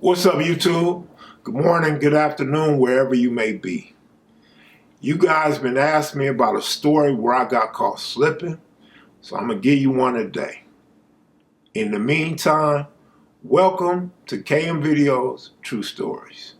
What's up, YouTube? Good morning, good afternoon, wherever you may be. You guys been asking me about a story where I got caught slipping, so I'm going to give you one today. In the meantime, welcome to KM Videos True Stories.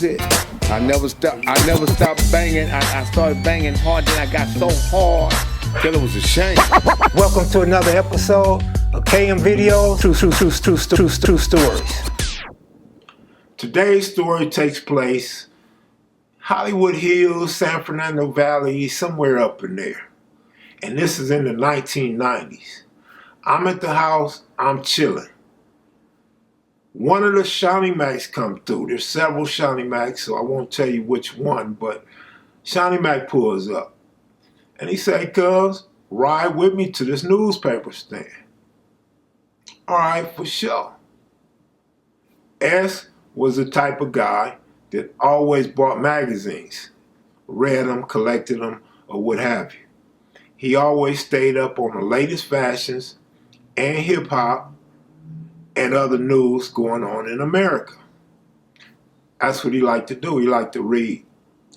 It. I never stopped banging. I started banging hard, then I got so hard till it was a shame. Welcome to another episode of KM Videos True Stories. Today's story takes place Hollywood Hills, San Fernando Valley, somewhere up in there. And this is in the 1990s. I'm at the house, I'm chilling. One of the Shawnee Macs come through. There's several Shawnee Macs, so I won't tell you which one, but Shawnee Mac pulls up. And he said, "Cuz, ride with me to this newspaper stand." All right, for sure. S was the type of guy that always bought magazines, read them, collected them, or what have you. He always stayed up on the latest fashions and hip-hop and other news going on in America. That's what he liked to do. He liked to read,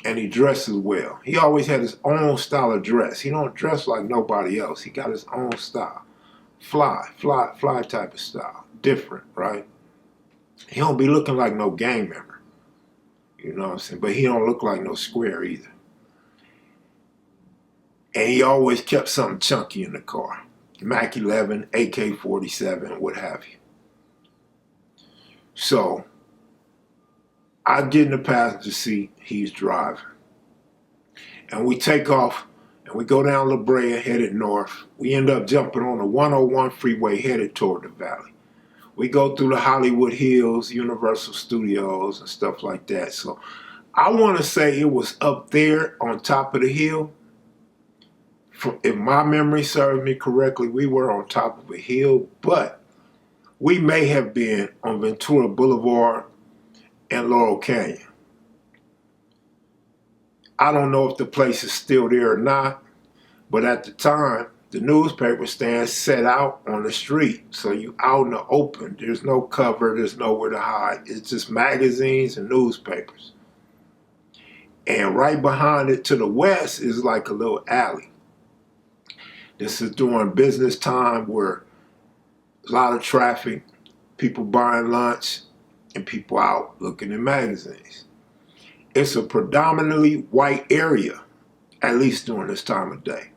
and he dresses well. He always had his own style of dress. He don't dress like nobody else. He got his own style. Fly type of style. Different, right? He don't be looking like no gang member. You know what I'm saying? But he don't look like no square either. And he always kept something chunky in the car. Mac 11, AK-47, what have you. So, I get in the passenger seat, he's driving. And we take off, and we go down La Brea, headed north. We end up jumping on the 101 freeway, headed toward the valley. We go through the Hollywood Hills, Universal Studios, and stuff like that. So, I want to say it was up there on top of the hill. If my memory serves me correctly, we were on top of a hill, but we may have been on Ventura Boulevard and Laurel Canyon. I don't know if the place is still there or not, but at the time, the newspaper stand set out on the street. So you out in the open. There's no cover, there's nowhere to hide. It's just magazines and newspapers. And right behind it to the west is like a little alley. This is during business time where a lot of traffic, people buying lunch, and people out looking at magazines. It's a predominantly white area, at least during this time of day.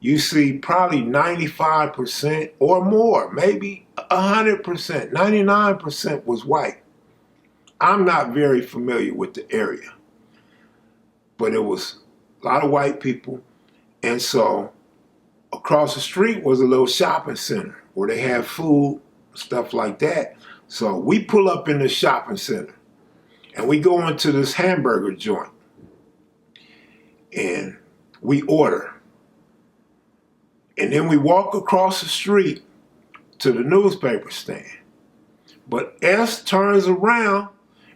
You see probably 95% or more, maybe 100%, 99% was white. I'm not very familiar with the area, but it was a lot of white people, and so across the street was a little shopping center where they had food, stuff like that. So we pull up in the shopping center and we go into this hamburger joint and we order. And then we walk across the street to the newspaper stand. But S turns around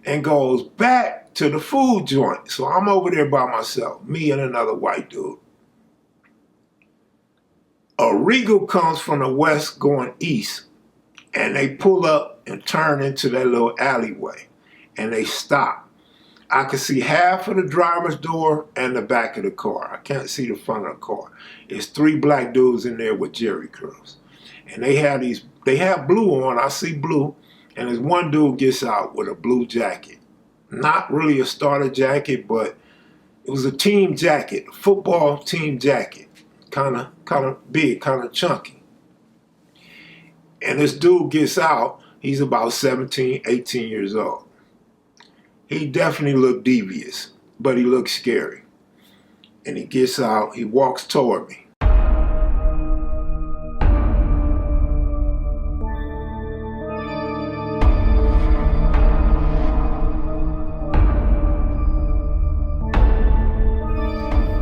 and goes back to the food joint. So I'm over there by myself, me and another white dude. A Regal comes from the west going east, and they pull up and turn into that little alleyway, and they stop. I can see half of the driver's door and the back of the car. I can't see the front of the car. It's three black dudes in there with jerry curls, and they have blue on. I see blue, and there's one dude gets out with a blue jacket. Not really a starter jacket, but it was a team jacket, a football team jacket. Kind of big, kind of chunky. And this dude gets out, he's about 17, 18 years old. He definitely looked devious, but he looked scary. And he gets out, he walks toward me.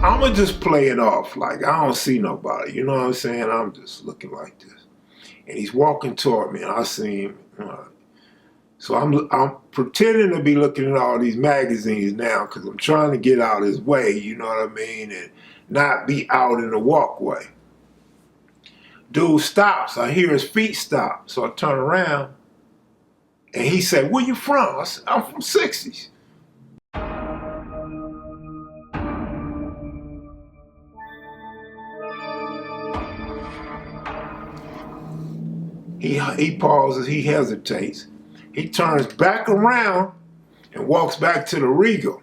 I'm I'ma just play it off like I don't see nobody. You know what I'm saying? I'm just looking like this. And he's walking toward me, and I see him. So I'm pretending to be looking at all these magazines now because I'm trying to get out his way, you know what I mean, and not be out in the walkway. Dude stops. I hear his feet stop. So I turn around, and he said, "Where you from?" I said, "I'm from 60s." He pauses, he hesitates. He turns back around and walks back to the Regal.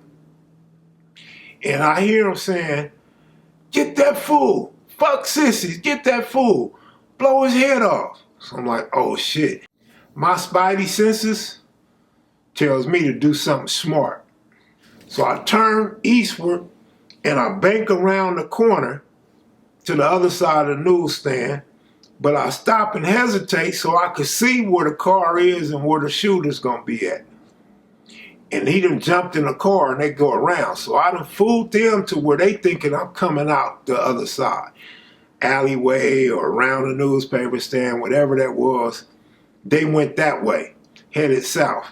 And I hear him saying, "Get that fool. Fuck sissies. Get that fool. Blow his head off." So I'm like, oh shit. My spidey senses tells me to do something smart. So I turn eastward and I bank around the corner to the other side of the newsstand. But I stop and hesitate so I could see where the car is and where the shooter's gonna be at. And he done jumped in the car and they go around. So I done fooled them to where they thinking I'm coming out the other side. Alleyway or around the newspaper stand, whatever that was. They went that way, headed south.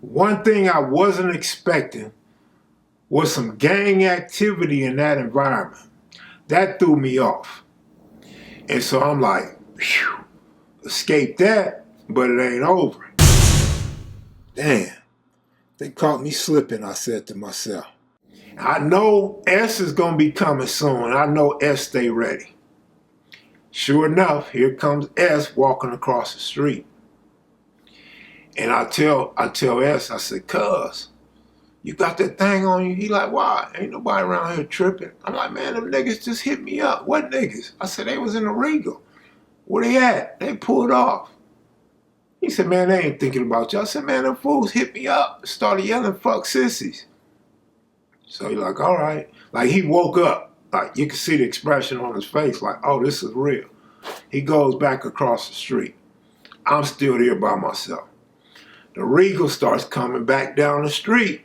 One thing I wasn't expecting was some gang activity in that environment. That threw me off. And so I'm like, phew, escaped that, but it ain't over. Damn, they caught me slipping, I said to myself. I know S is gonna be coming soon. I know S stay ready. Sure enough, here comes S walking across the street. And I tell S, I said, "Cuz, you got that thing on you?" He like, "Why? Ain't nobody around here tripping." I'm like, "Man, them niggas just hit me up." "What niggas?" I said, "They was in the Regal." "Where they at?" "They pulled off." He said, "Man, they ain't thinking about you." I said, "Man, them fools hit me up, started yelling, 'Fuck sissies.'" So he like, all right. Like he woke up. Like you can see the expression on his face, like, oh, this is real. He goes back across the street. I'm still there by myself. The Regal starts coming back down the street.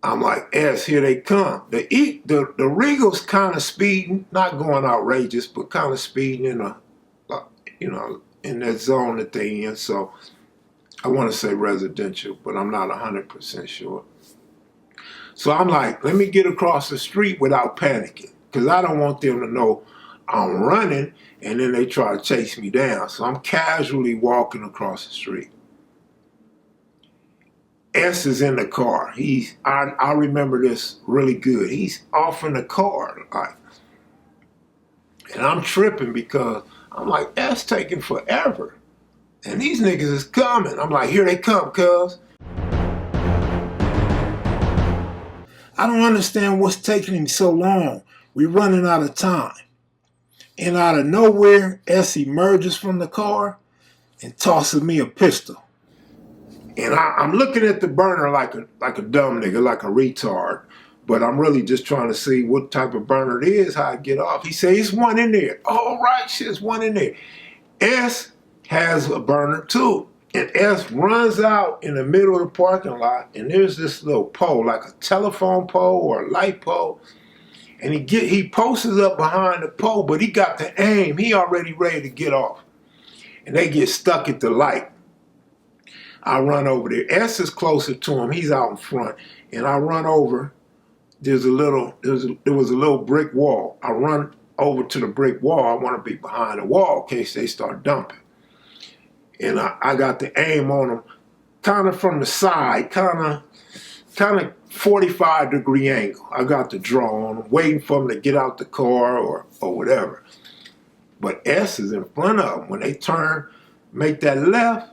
I'm like, S, here they come. The Regal's kind of speeding, not going outrageous, but kind of speeding in in that zone that they in. So I want to say residential, but I'm not 100% sure. So I'm like, let me get across the street without panicking, because I don't want them to know I'm running and then they try to chase me down. So I'm casually walking across the street. S is in the car. I remember this really good. He's off in the car, like, and I'm tripping because I'm like, S taking forever. And these niggas is coming. I'm like, here they come, cuz. I don't understand what's taking him so long. We're running out of time. And out of nowhere, S emerges from the car and tosses me a pistol. And I'm looking at the burner like a dumb nigga, like a retard. But I'm really just trying to see what type of burner it is, how I get off. He says, "It's one in there." "All right, shit, it's one in there." S has a burner too. And S runs out in the middle of the parking lot, and there's this little pole, like a telephone pole or a light pole. And he posts up behind the pole, but he got the aim. He already ready to get off. And they get stuck at the light. I run over there. S is closer to him. He's out in front. And I run over. There was a little brick wall. I run over to the brick wall. I want to be behind the wall in case they start dumping. And I got the aim on them kind of from the side, kind of 45-degree angle. I got the draw on them, waiting for them to get out the car or whatever. But S is in front of them. When they turn, make that left,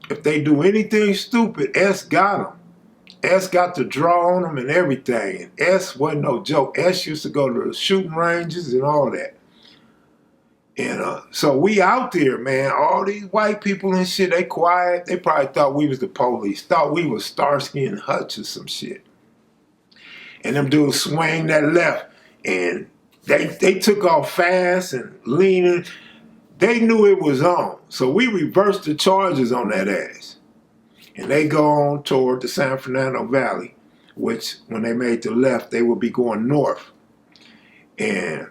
if they do anything stupid, S got them. S got the draw on them and everything. And S wasn't no joke. S used to go to the shooting ranges and all that. And so we out there, man. All these white people and shit, they quiet. They probably thought we was the police. Thought we was Starsky and Hutch or some shit. And them dudes swing that left. And they took off fast and leaning. They knew it was on. So we reversed the charges on that ass. And they go on toward the San Fernando Valley, which when they made the left, they would be going north. And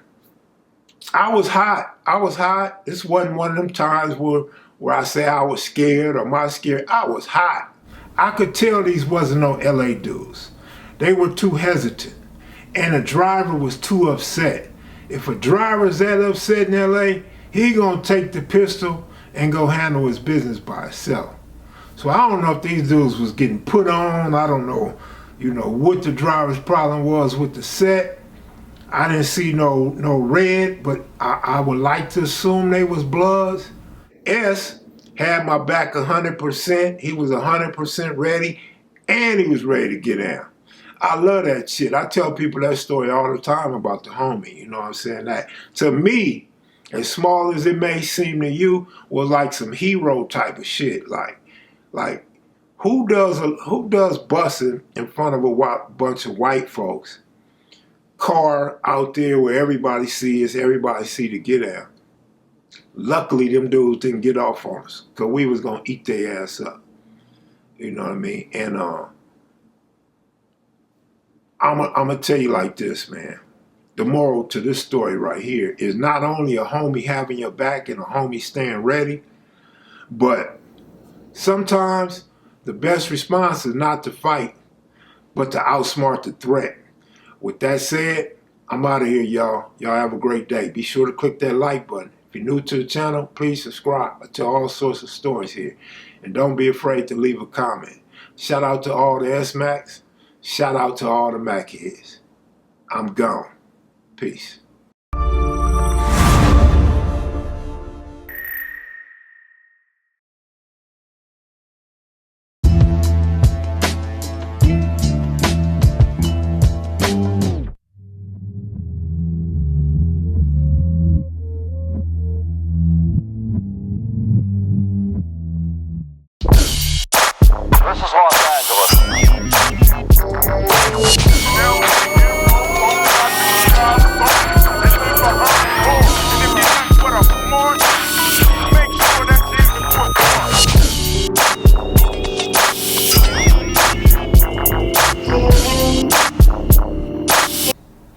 I was hot. This wasn't one of them times where I say I was scared or my scared. I was hot. I could tell these wasn't no LA dudes. They were too hesitant. And the driver was too upset. If a driver's that upset in LA, he gonna take the pistol and go handle his business by himself. So I don't know if these dudes was getting put on. I don't know, what the driver's problem was with the set. I didn't see no red, but I would like to assume they was Bloods. S had my back 100%. He was 100% ready, and he was ready to get down. I love that shit. I tell people that story all the time about the homie. You know what I'm saying? That to me, as small as it may seem to you, was like some hero type of shit. Like who does busing in front of a bunch of white folks? Car out there where everybody see to get down. Luckily, them dudes didn't get off on us, because we was going to eat their ass up. You know what I mean? And I'm going to tell you like this, man. The moral to this story right here is not only a homie having your back and a homie staying ready, but sometimes the best response is not to fight, but to outsmart the threat. With that said, I'm out of here, y'all. Y'all have a great day. Be sure to click that like button. If you're new to the channel, please subscribe. I tell all sorts of stories here. And don't be afraid to leave a comment. Shout out to all the S-Macs. Shout out to all the Mac heads. I'm gone. Peace. This is Los Angeles.